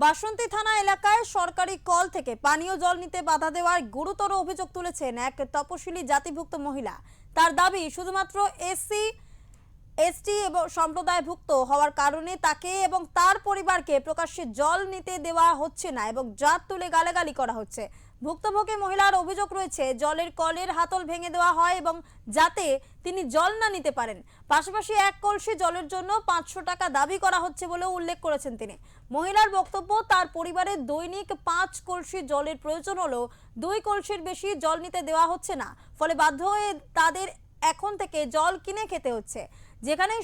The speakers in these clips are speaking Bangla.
বাসন্তী থানা এলাকায় সরকারি কল থেকে পানীয় জল নিতে বাধা দেওয়ার গুরুতর অভিযোগ তুলেছেন এক তপশিলি জাতিভুক্ত মহিলা। তার দাবি শুধুমাত্র এসটি এবং সম্প্রদায়ভুক্ত হওয়ার কারণে তাকে এবং তার পরিবারকে প্রকাশ্যে জল নিতে দেওয়া হচ্ছে না এবং জাত তুলে গালাগালি করা হচ্ছে। ভুক্তভোগী মহিলার অভিযোগ রয়েছে জলের কলের হাতল ভেঙে দেওয়া হয় এবং যাতে তিনি জল না নিতে পারেন। পাশাপাশি এক কলসি জলের জন্য 500 টাকা দাবি করা হচ্ছে বলেও উল্লেখ করেছেন তিনি। মহিলার বক্তব্য, তার পরিবারের দৈনিক 5 কলসি জলের প্রয়োজন হলেও 2 কলসির বেশি জল নিতে দেওয়া হচ্ছে না, ফলে বাধ্য হয়ে তাদের এখন থেকে জল কিনে খেতে হচ্ছে। যেখানে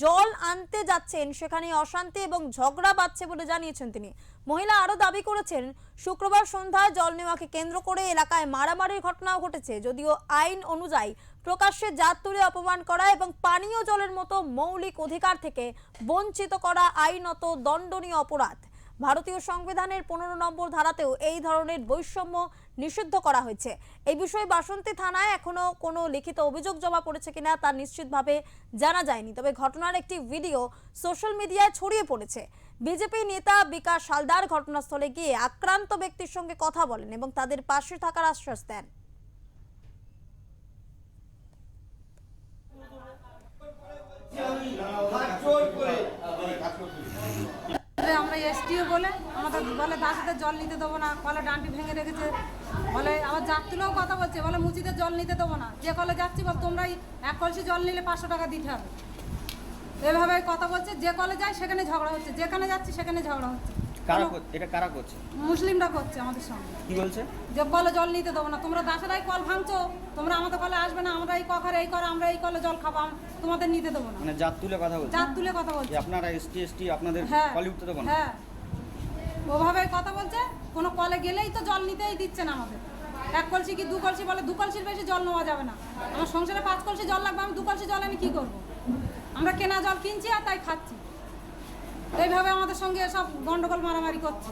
জল আনতে যাচ্ছেন সেখানে অশান্তি এবং ঝগড়া বাঁধছে বলে জানিয়েছেন তিনি। মহিলা আরো দাবি করেছেন, শুক্রবার সন্ধ্যায় জল নেওয়াকে কেন্দ্র করে এলাকায় মারামারির ঘটনাও ঘটেছে। যদিও আইন অনুযায়ী প্রকাশ্যে জাত তুলে অপমান করা এবং পানীয় জলের মতো মৌলিক অধিকার থেকে বঞ্চিত করা আইনত দণ্ডনীয় অপরাধ। ভারতীয় সংবিধানের 15 নম্বর ধারাতেও এই ধরনের বৈষম্য নিষিদ্ধ করা হয়েছে। এই বিষয়ে বাসন্তী থানায় এখনো কোনো লিখিত অভিযোগ জমা পড়েছে কিনা তা নিশ্চিতভাবে জানা যায়নি, তবে ঘটনার একটি ভিডিও সোশ্যাল মিডিয়ায় ছড়িয়ে পড়েছে। বিজেপি নেতা বিকাশ হালদার ঘটনাস্থলে গিয়ে আক্রান্ত ব্যক্তির সঙ্গে কথা বলেন এবং তাদের পাশে থাকার আশ্বাস দেন। আমরা এসটিও বলে আমাদের বলে দাসীদের জল নিতে দেবো না, কলে ডান্টি ভেঙে রেখেছে, বলে আবার জাত তুলেও কথা বলছে, বলে মুচিদের জল নিতে দেবো না, যে কলে যাচ্ছি বল তোমরাই 1 কলসি জল নিলে 500 টাকা দিতে হবে। এভাবে কথা বলছে, যে কলে যায় সেখানে ঝগড়া হচ্ছে, যেখানে যাচ্ছি সেখানে ঝগড়া হচ্ছে। এটা কারা করছে? মুসলিমরা করছে আমাদের সঙ্গে। কি বলছে? যে কলে জল নিতে দেবো না, তোমরা দাসেরাই কল ভাঙছো, তোমরা আমাদের কলে আসবে না, আমরা এই কখারে এই করে আমরা এই কলে জল খাবো, তোমাদের নিতে দেবো না। মানে জাত তুলে কথা বলছে? জাত তুলে কথা বলছে। আপনারা এসটি আপনাদের কলে উঠতে দেবো না? হ্যাঁ, ওভাবে কথা বলছে। কোনো কলে গেলেই তো জল নিতেই দিচ্ছে না আমাদের। 1 কলসি কি 2 কলসি, বলে 2 কলসির বেশি জল নেওয়া যাবে না। আমার সংসারে 5 কলসি জল লাগবে, আমি 2 কলসি জল আমি কি করবো? আমরা কেনা জল কিনছি আর তাই খাচ্ছি। এইভাবে আমাদের সঙ্গে সব গন্ডগোল মারামারি করছে।